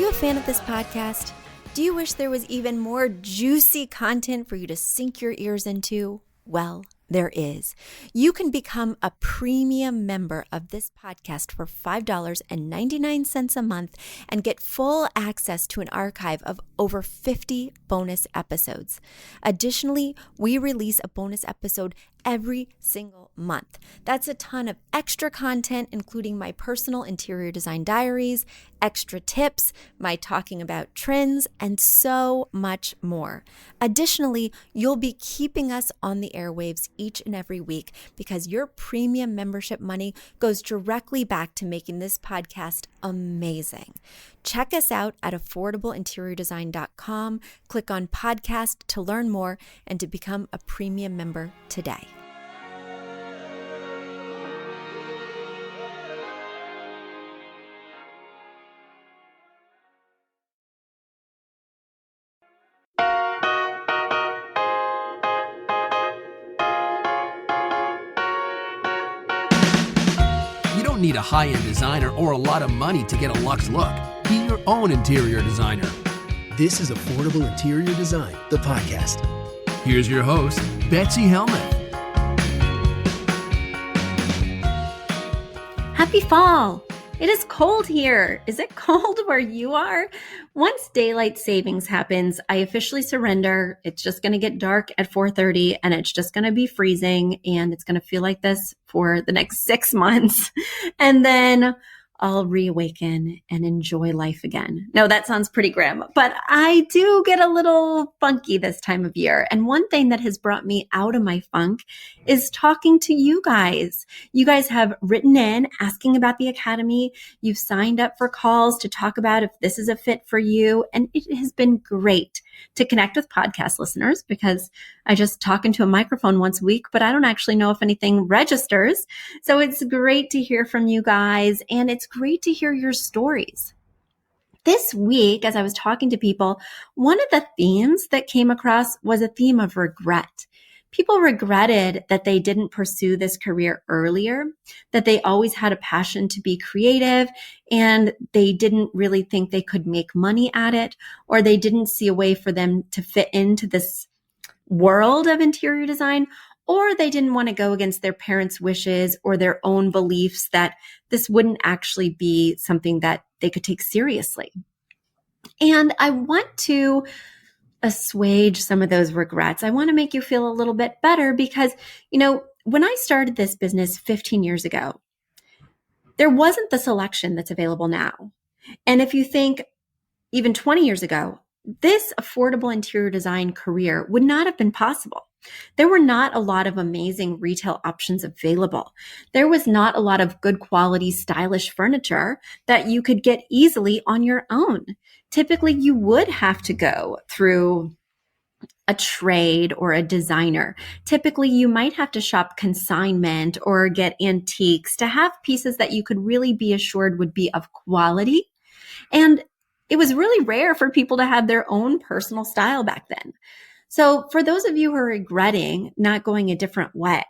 you a fan of this podcast? Do you wish there was even more juicy content for you to sink your ears into? Well, there is. You can become a premium member of this podcast for $5.99 a month and get full access to an archive of over 50 bonus episodes. Additionally, we release a bonus episode every single month. That's a ton of extra content, including my personal interior design diaries, extra tips, my talking about trends, and so much more. Additionally, you'll be keeping us on the airwaves each and every week because your premium membership money goes directly back to making this podcast amazing. Check us out at affordableinteriordesign.com. Click on podcast to learn more and to become a premium member today. You don't need a high-end designer or a lot of money to get a luxe look. Be your own interior designer. This is Affordable Interior Design, the podcast. Here's your host, Betsy Helmuth. Happy fall! It is cold here. Is it cold where you are? Once daylight savings happens, I officially surrender. It's just going to get dark at 4:30 and it's just going to be freezing and it's going to feel like this for the next 6 months. And then I'll reawaken and enjoy life again. No, that sounds pretty grim, but I do get a little funky this time of year. And one thing that has brought me out of my funk is talking to you guys. You guys have written in asking about the Academy. You've signed up for calls to talk about if this is a fit for you. And it has been great to connect with podcast listeners because I just talk into a microphone once a week, but I don't actually know if anything registers. So it's great to hear from you guys and it's great to hear your stories. This week, as I was talking to people, one of the themes that came across was a theme of regret. People regretted that they didn't pursue this career earlier, that they always had a passion to be creative and they didn't really think they could make money at it, or they didn't see a way for them to fit into this world of interior design, or they didn't want to go against their parents' wishes or their own beliefs that this wouldn't actually be something that they could take seriously. And I want to assuage some of those regrets. I want to make you feel a little bit better because, when I started this business 15 years ago, there wasn't the selection that's available now. And if you think even 20 years ago, this affordable interior design career would not have been possible. There were not a lot of amazing retail options available. There was not a lot of good quality, stylish furniture that you could get easily on your own. Typically, you would have to go through a trade or a designer. Typically, you might have to shop consignment or get antiques to have pieces that you could really be assured would be of quality. And it was really rare for people to have their own personal style back then. So for those of you who are regretting not going a different way,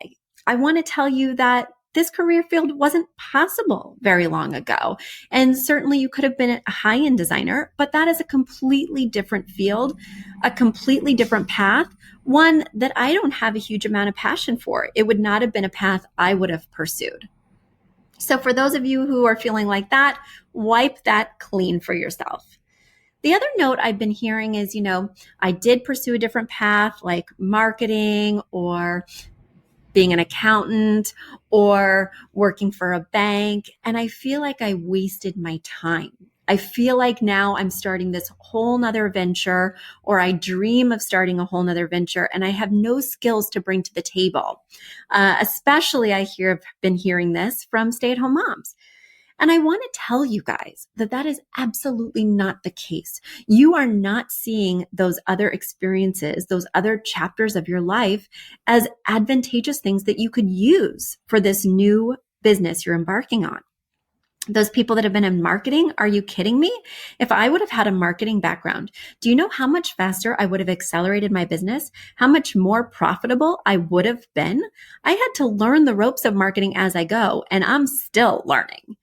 I want to tell you that this career field wasn't possible very long ago. And certainly you could have been a high-end designer, but that is a completely different field, a completely different path, one that I don't have a huge amount of passion for. It would not have been a path I would have pursued. So for those of you who are feeling like that, wipe that clean for yourself. The other note I've been hearing is, I did pursue a different path like marketing or being an accountant or working for a bank, and I feel like I wasted my time. I feel like now I'm starting this whole nother venture, or I dream of starting a whole nother venture, and I have no skills to bring to the table. Especially I have been hearing this from stay-at-home moms. And I want to tell you guys that that is absolutely not the case. You are not seeing those other experiences, those other chapters of your life as advantageous things that you could use for this new business you're embarking on. Those people that have been in marketing, are you kidding me? If I would have had a marketing background, do you know how much faster I would have accelerated my business? How much more profitable I would have been? I had to learn the ropes of marketing as I go, and I'm still learning.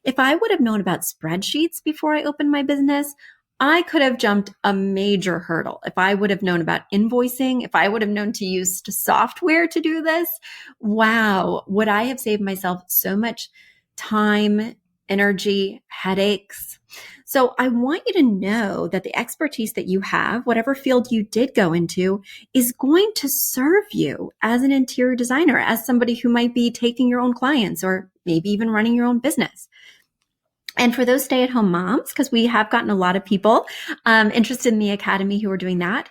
If I would have known about spreadsheets before I opened my business, I could have jumped a major hurdle. If I would have known about invoicing, if I would have known to use software to do this, wow, would I have saved myself so much time, energy, headaches? So I want you to know that the expertise that you have, whatever field you did go into, is going to serve you as an interior designer, as somebody who might be taking your own clients or maybe even running your own business. And for those stay-at-home moms, because we have gotten a lot of people interested in the academy who are doing that,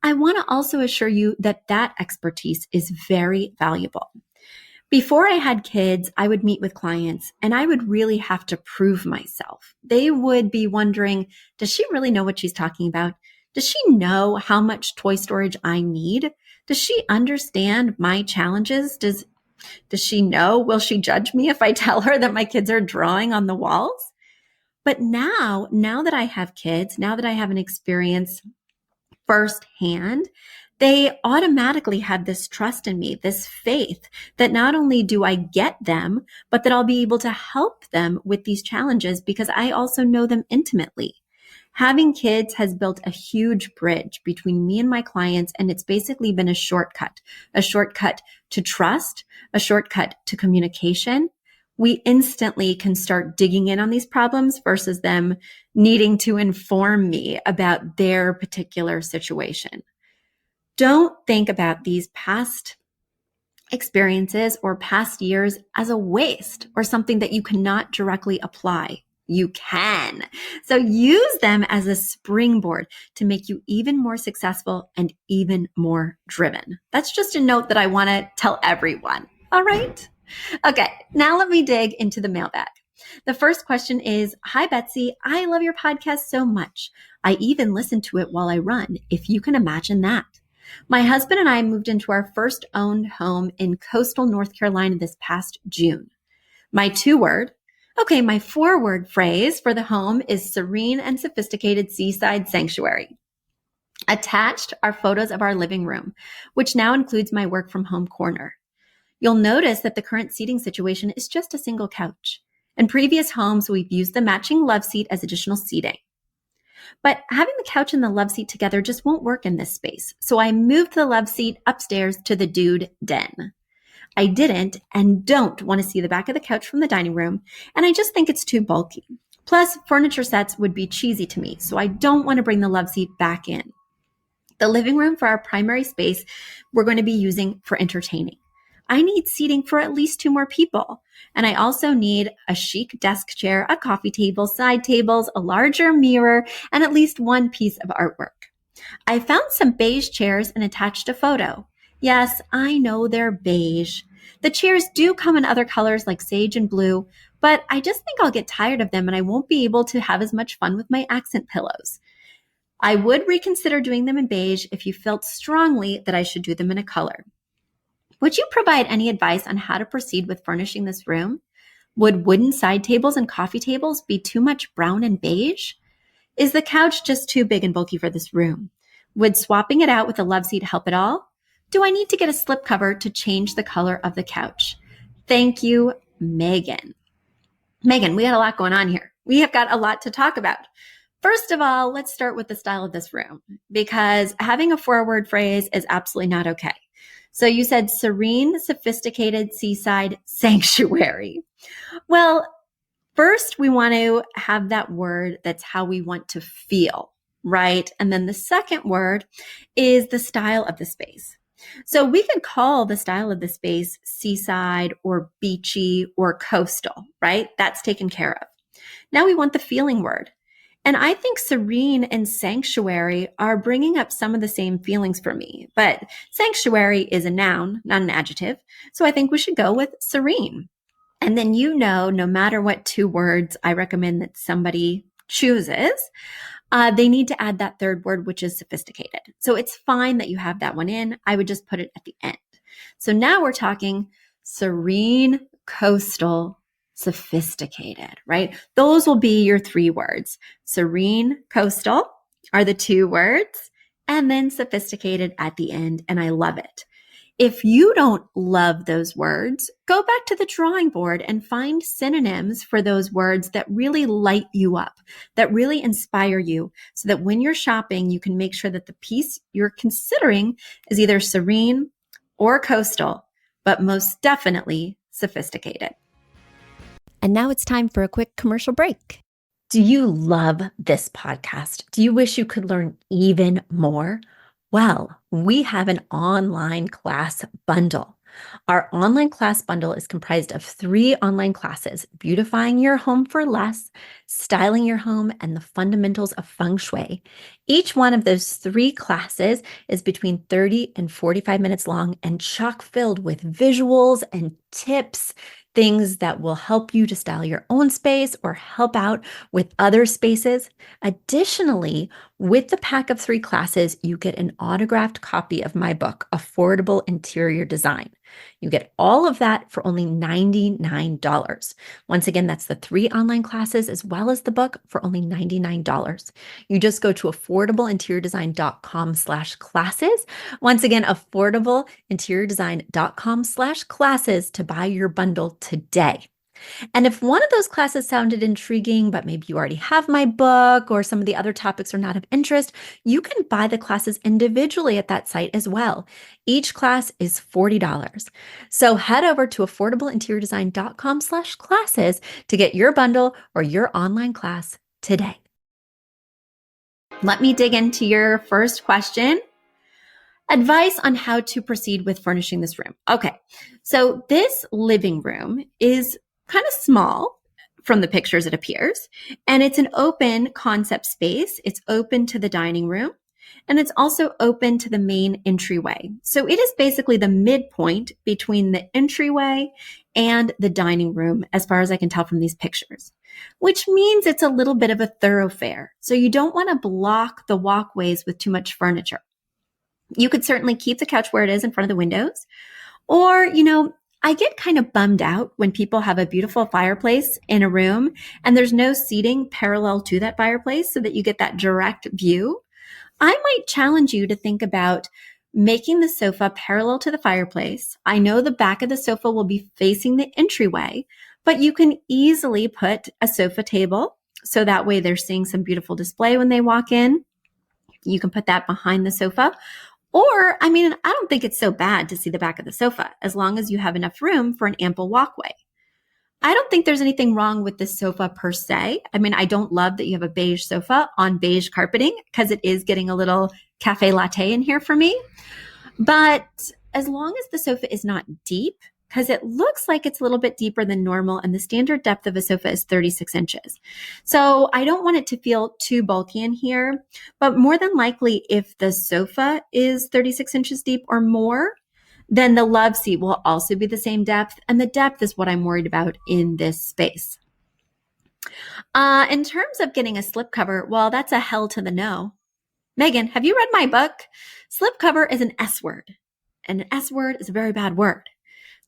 I want to also assure you that that expertise is very valuable. Before I had kids, I would meet with clients and I would really have to prove myself. They would be wondering, does she really know what she's talking about? Does she know how much toy storage I need? Does she understand my challenges? Does she know? Will she judge me if I tell her that my kids are drawing on the walls? But now that I have kids, now that I have an experience firsthand, they automatically have this trust in me, this faith that not only do I get them, but that I'll be able to help them with these challenges because I also know them intimately. Having kids has built a huge bridge between me and my clients, and it's basically been a shortcut to trust, a shortcut to communication. We instantly can start digging in on these problems versus them needing to inform me about their particular situation. Don't think about these past experiences or past years as a waste or something that you cannot directly apply. You can. So use them as a springboard to make you even more successful and even more driven. That's just a note that I want to tell everyone. All right. Okay. Now let me dig into the mailbag. The first question is, hi, Betsy. I love your podcast so much. I even listen to it while I run, if you can imagine that. My husband and I moved into our first owned home in coastal North Carolina this past June. My 4-word phrase for the home is serene and sophisticated seaside sanctuary. Attached are photos of our living room, which now includes my work from home corner. You'll notice that the current seating situation is just a single couch. In previous homes, we've used the matching love seat as additional seating. But having the couch and the love seat together just won't work in this space. So I moved the love seat upstairs to the dude den. I didn't and don't want to see the back of the couch from the dining room, and I just think it's too bulky. Plus, furniture sets would be cheesy to me, so I don't want to bring the love seat back in. The living room for our primary space we're going to be using for entertaining. I need seating for at least 2 more people. And I also need a chic desk chair, a coffee table, side tables, a larger mirror, and at least 1 piece of artwork. I found some beige chairs and attached a photo. Yes, I know they're beige. The chairs do come in other colors like sage and blue, but I just think I'll get tired of them and I won't be able to have as much fun with my accent pillows. I would reconsider doing them in beige if you felt strongly that I should do them in a color. Would you provide any advice on how to proceed with furnishing this room? Would wooden side tables and coffee tables be too much brown and beige? Is the couch just too big and bulky for this room? Would swapping it out with a love seat help at all? Do I need to get a slipcover to change the color of the couch? Thank you, Megan. Megan, we got a lot going on here. We have got a lot to talk about. First of all, let's start with the style of this room because having a 4-word phrase is absolutely not okay. So you said serene, sophisticated seaside sanctuary. Well, first we want to have that word that's how we want to feel, right? And then the second word is the style of the space. So we could call the style of the space seaside or beachy or coastal, right? That's taken care of. Now we want the feeling word. And I think serene and sanctuary are bringing up some of the same feelings for me, but sanctuary is a noun, not an adjective. So I think we should go with serene. And then, no matter what 2 words I recommend that somebody chooses, they need to add that 3rd word, which is sophisticated. So it's fine that you have that one in. I would just put it at the end. So now we're talking serene, coastal, sophisticated, right? Those will be your 3 words. Serene, coastal are the 2 words, and then sophisticated at the end. And I love it. If you don't love those words, go back to the drawing board and find synonyms for those words that really light you up, that really inspire you, so that when you're shopping, you can make sure that the piece you're considering is either serene or coastal, but most definitely sophisticated. And now it's time for a quick commercial break. Do you love this podcast? Do you wish you could learn even more? Well, we have an online class bundle. Our online class bundle is comprised of 3 online classes: beautifying your home for less, styling your home, and the fundamentals of feng shui. Each one of those 3 classes is between 30 and 45 minutes long and chock filled with visuals and tips, things that will help you to style your own space or help out with other spaces. Additionally, with the pack of 3 classes, you get an autographed copy of my book, Affordable Interior Design. You get all of that for only $99. Once again, that's the 3 online classes as well as the book for only $99. You just go to affordableinteriordesign.com/classes. Once again, affordableinteriordesign.com/classes to buy your bundle today. And if one of those classes sounded intriguing, but maybe you already have my book or some of the other topics are not of interest, you can buy the classes individually at that site as well. Each class is $40. So head over to affordableinteriordesign.com/classes to get your bundle or your online class today. Let me dig into your first question. Advice on how to proceed with furnishing this room. Okay, so this living room is kind of small from the pictures, it appears, and it's an open concept space. It's open to the dining room, and it's also open to the main entryway. So it is basically the midpoint between the entryway and the dining room, as far as I can tell from these pictures, which means it's a little bit of a thoroughfare. So you don't want to block the walkways with too much furniture. You could certainly keep the couch where it is in front of the windows, or, I get kind of bummed out when people have a beautiful fireplace in a room and there's no seating parallel to that fireplace so that you get that direct view. I might challenge you to think about making the sofa parallel to the fireplace. I know the back of the sofa will be facing the entryway, but you can easily put a sofa table so that way they're seeing some beautiful display when they walk in. You can put that behind the sofa. Or, I don't think it's so bad to see the back of the sofa as long as you have enough room for an ample walkway. I don't think there's anything wrong with the sofa per se. I don't love that you have a beige sofa on beige carpeting because it is getting a little cafe latte in here for me. But as long as the sofa is not deep, because it looks like it's a little bit deeper than normal, and the standard depth of a sofa is 36 inches. So I don't want it to feel too bulky in here, but more than likely, if the sofa is 36 inches deep or more, then the love seat will also be the same depth, and the depth is what I'm worried about in this space. In terms of getting a slipcover, well, that's a hell to the no. Megan, have you read my book? Slipcover is an S word, and an S word is a very bad word.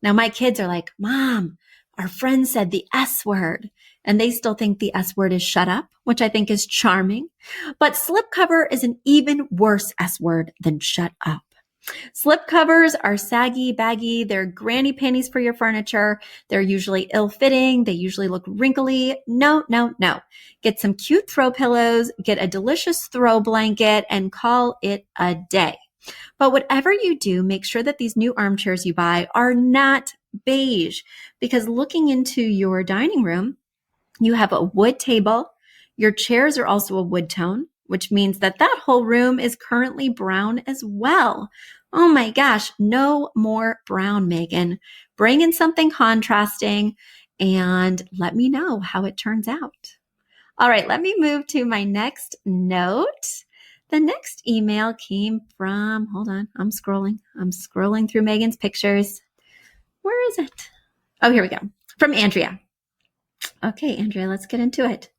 Now, my kids are like, Mom, our friend said the S word, and they still think the S word is shut up, which I think is charming. But slipcover is an even worse S word than shut up. Slipcovers are saggy, baggy. They're granny panties for your furniture. They're usually ill-fitting. They usually look wrinkly. No, no, no. Get some cute throw pillows, get a delicious throw blanket, and call it a day. But whatever you do, make sure that these new armchairs you buy are not beige, because looking into your dining room, you have a wood table. Your chairs are also a wood tone, which means that that whole room is currently brown as well. Oh my gosh, no more brown, Megan. Bring in something contrasting and let me know how it turns out. All right, let me move to my next note. The next email came from, hold on, I'm scrolling through Megan's pictures. Where is it? Oh, here we go. From Andrea. Okay, Andrea, let's get into it.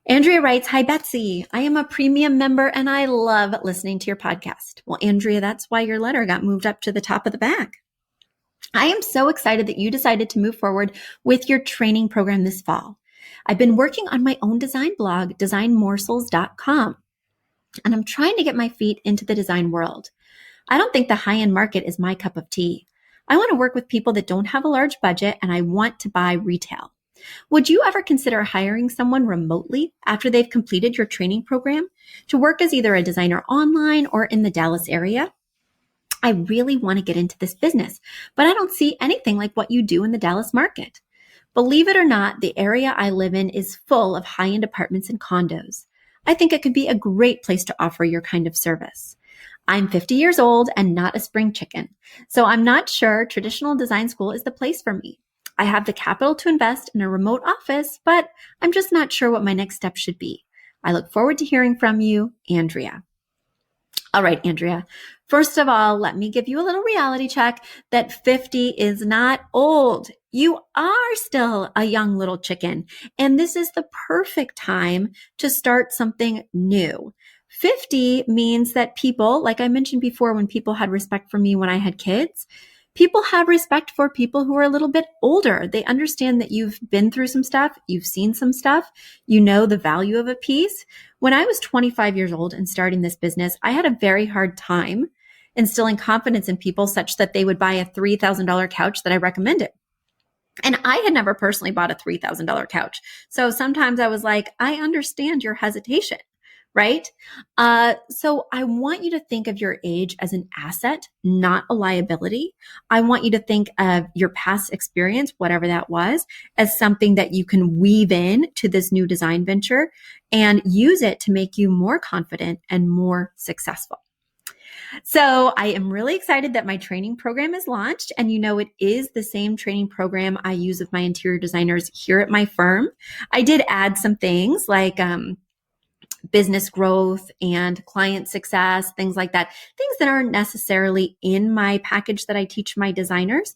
Andrea writes, Hi, Betsy. I am a premium member and I love listening to your podcast. Well, Andrea, that's why your letter got moved up to the top of the bag. I am so excited that you decided to move forward with your training program this fall. I've been working on my own design blog, designmorsels.com. And I'm trying to get my feet into the design world. I don't think the high-end market is my cup of tea. I want to work with people that don't have a large budget and I want to buy retail. Would you ever consider hiring someone remotely after they've completed your training program to work as either a designer online or in the Dallas area? I really want to get into this business, but I don't see anything like what you do in the Dallas market. Believe it or not, the area I live in is full of high-end apartments and condos. I think it could be a great place to offer your kind of service. I'm 50 years old and not a spring chicken, so I'm not sure traditional design school is the place for me. I have the capital to invest in a remote office, but I'm just not sure what my next step should be. I look forward to hearing from you, Andrea. All right, Andrea. First of all, let me give you a little reality check that 50 is not old. You are still a young little chicken, and this is the perfect time to start something new. 50 means that people, like I mentioned before, when people had respect for me when I had kids, people have respect for people who are a little bit older. They understand that you've been through some stuff, you've seen some stuff, you know the value of a piece. When I was 25 years old and starting this business, I had a very hard time instilling confidence in people such that they would buy a $3,000 couch that I recommended. And I had never personally bought a $3,000 couch. So sometimes I was like, I understand your hesitation, right? So I want you to think of your age as an asset, not a liability. I want you to think of your past experience, whatever that was, as something that you can weave in to this new design venture and use it to make you more confident and more successful. So I am really excited that my training program is launched. And it is the same training program I use with my interior designers here at my firm. I did add some things like business growth and client success, things like that, things that aren't necessarily in my package that I teach my designers.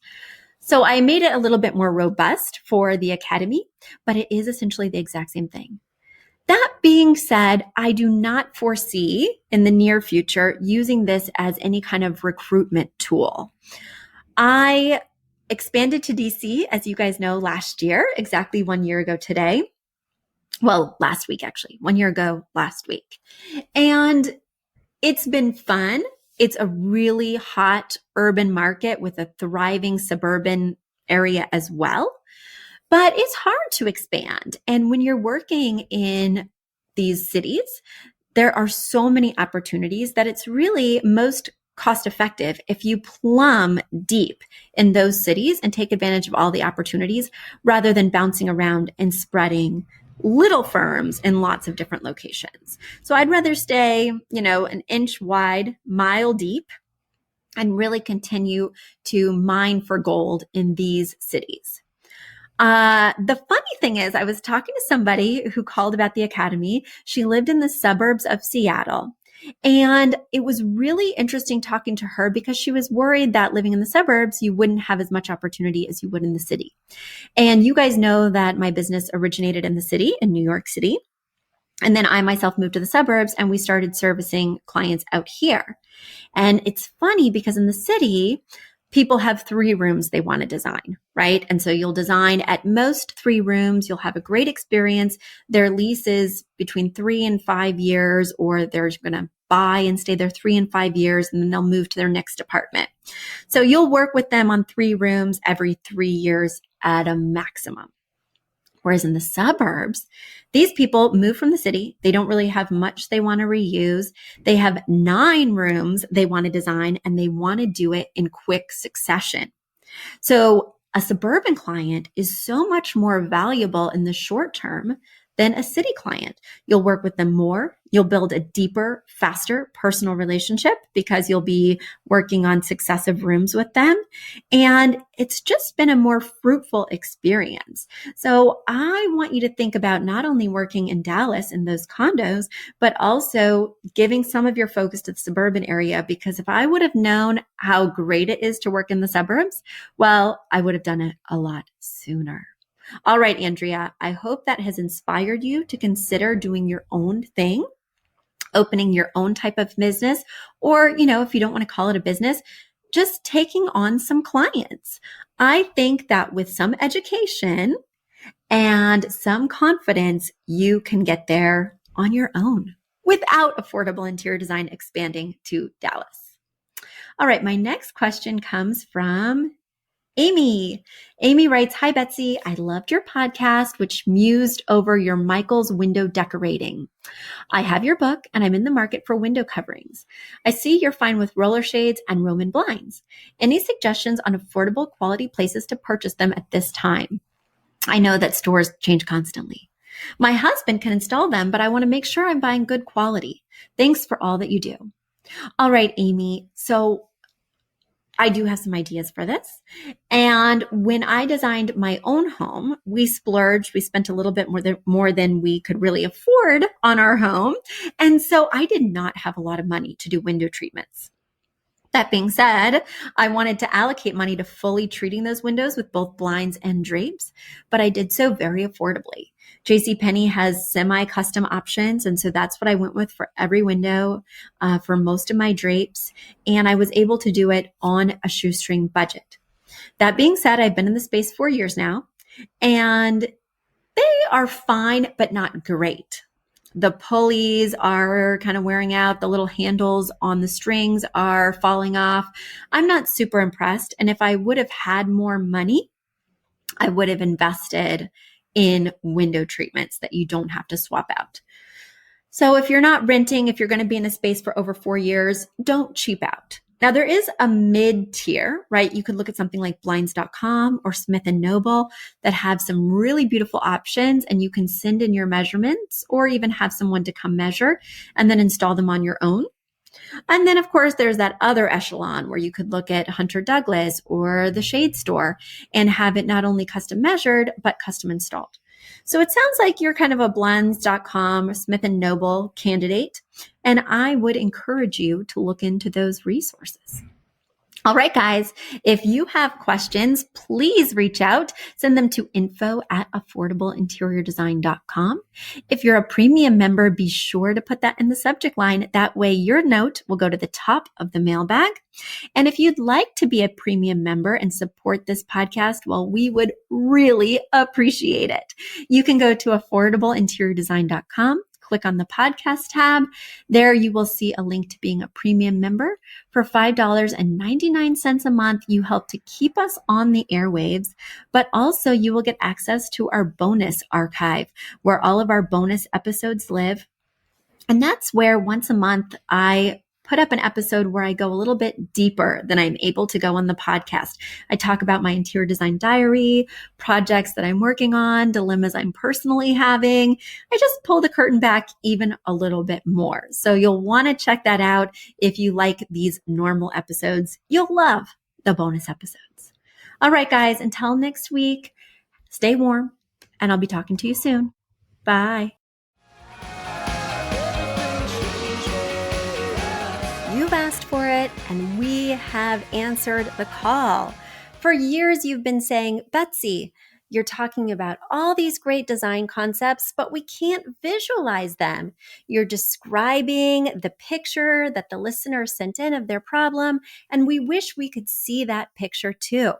So I made it a little bit more robust for the academy, but it is essentially the exact same thing. That being said, I do not foresee in the near future using this as any kind of recruitment tool. I expanded to DC, as you guys know, last year, exactly 1 year ago today. Well, last week, actually, 1 year ago last week. And it's been fun. It's a really hot urban market with a thriving suburban area as well. But it's hard to expand. And when you're working in these cities, there are so many opportunities that it's really most cost effective if you plumb deep in those cities and take advantage of all the opportunities rather than bouncing around and spreading little firms in lots of different locations. So I'd rather stay, an inch wide, mile deep, and really continue to mine for gold in these cities. The funny thing is, I was talking to somebody who called about the academy. She lived in the suburbs of Seattle. And it was really interesting talking to her because she was worried that living in the suburbs, you wouldn't have as much opportunity as you would in the city. And you guys know that my business originated in the city, in New York City. And then I myself moved to the suburbs and we started servicing clients out here. And it's funny because in the city, people have 3 rooms they want to design, right? And so you'll design at most 3 rooms. You'll have a great experience. Their lease is between 3 and 5 years, or they're going to buy and stay there 3 and 5 years, and then they'll move to their next apartment. So you'll work with them on 3 rooms every 3 years at a maximum. Whereas in the suburbs, these people move from the city. They don't really have much they want to reuse. They have 9 rooms they want to design, and they want to do it in quick succession. So a suburban client is so much more valuable in the short term than a city client. You'll work with them more. You'll build a deeper, faster personal relationship because you'll be working on successive rooms with them. And it's just been a more fruitful experience. So I want you to think about not only working in Dallas in those condos, but also giving some of your focus to the suburban area, because if I would have known how great it is to work in the suburbs, well, I would have done it a lot sooner. All right, Andrea, I hope that has inspired you to consider doing your own thing, opening your own type of business, or, if you don't want to call it a business, just taking on some clients. I think that with some education and some confidence, you can get there on your own without affordable interior design expanding to Dallas. All right, my next question comes from Amy. Amy writes, "Hi, Betsy. I loved your podcast, which mused over your Michael's window decorating. I have your book and I'm in the market for window coverings. I see you're fine with roller shades and Roman blinds. Any suggestions on affordable quality places to purchase them at this time? I know that stores change constantly. My husband can install them, but I want to make sure I'm buying good quality. Thanks for all that you do." All right, Amy. So I do have some ideas for this. And when I designed my own home, we splurged. We spent a little bit more than we could really afford on our home. And so I did not have a lot of money to do window treatments. That being said, I wanted to allocate money to fully treating those windows with both blinds and drapes, but I did so very affordably. JCPenney has semi-custom options, and so that's what I went with for every window, for most of my drapes, and I was able to do it on a shoestring budget. That being said, I've been in the space 4 years now, and they are fine, but not great. The pulleys are kind of wearing out. The little handles on the strings are falling off. I'm not super impressed. And if I would have had more money, I would have invested in window treatments that you don't have to swap out. So if you're not renting, if you're going to be in a space for over 4 years, don't cheap out. Now there is a mid tier, right? You could look at something like blinds.com or Smith & Noble that have some really beautiful options, and you can send in your measurements or even have someone to come measure and then install them on your own. And then of course there's that other echelon where you could look at Hunter Douglas or the Shade Store and have it not only custom measured, but custom installed. So it sounds like you're kind of a blinds.com, Smith & Noble candidate, and I would encourage you to look into those resources. All right, guys, if you have questions, please reach out. Send them to info@affordableinteriordesign.com. If you're a premium member, be sure to put that in the subject line. That way your note will go to the top of the mailbag. And if you'd like to be a premium member and support this podcast, well, we would really appreciate it. You can go to affordableinteriordesign.com. Click on the podcast tab. There you will see a link to being a premium member. For $5.99 a month, you help to keep us on the airwaves, but also you will get access to our bonus archive where all of our bonus episodes live. And that's where once a month I put up an episode where I go a little bit deeper than I'm able to go on the podcast. I talk about my interior design diary, projects that I'm working on, dilemmas I'm personally having. I just pull the curtain back even a little bit more. So you'll want to check that out. If you like these normal episodes, you'll love the bonus episodes. All right, guys, until next week, stay warm, and I'll be talking to you soon. Bye. You've asked for it, and we have answered the call. For years, you've been saying, "Betsy, you're talking about all these great design concepts, but we can't visualize them. You're describing the picture that the listener sent in of their problem, and we wish we could see that picture too."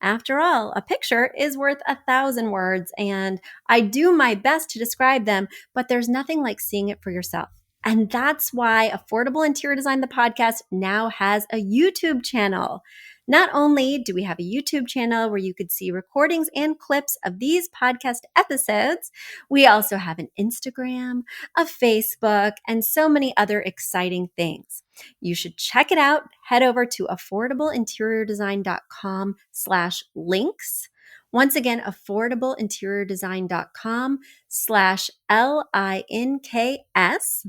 After all, a picture is worth 1,000 words, and I do my best to describe them, but there's nothing like seeing it for yourself. And that's why Affordable Interior Design, the podcast, now has a YouTube channel. Not only do we have a YouTube channel where you could see recordings and clips of these podcast episodes, we also have an Instagram, a Facebook, and so many other exciting things. You should check it out. Head over to affordableinteriordesign.com/links. Once again, affordableinteriordesign.com/LINKS.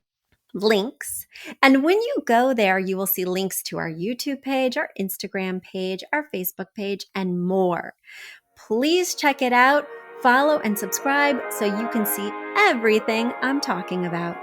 links. And when you go there, you will see links to our YouTube page, our Instagram page, our Facebook page, and more. Please check it out, follow and subscribe so you can see everything I'm talking about.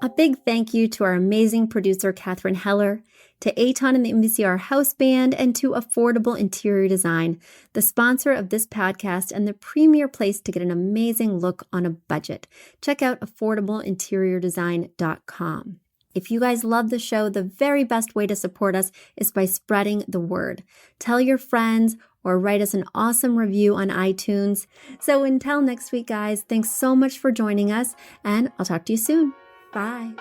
A big thank you to our amazing producer, Catherine Heller, to Aton and the MVCR House Band, and to Affordable Interior Design, the sponsor of this podcast and the premier place to get an amazing look on a budget. Check out affordableinteriordesign.com. If you guys love the show, the very best way to support us is by spreading the word. Tell your friends or write us an awesome review on iTunes. So until next week, guys, thanks so much for joining us, and I'll talk to you soon. Bye.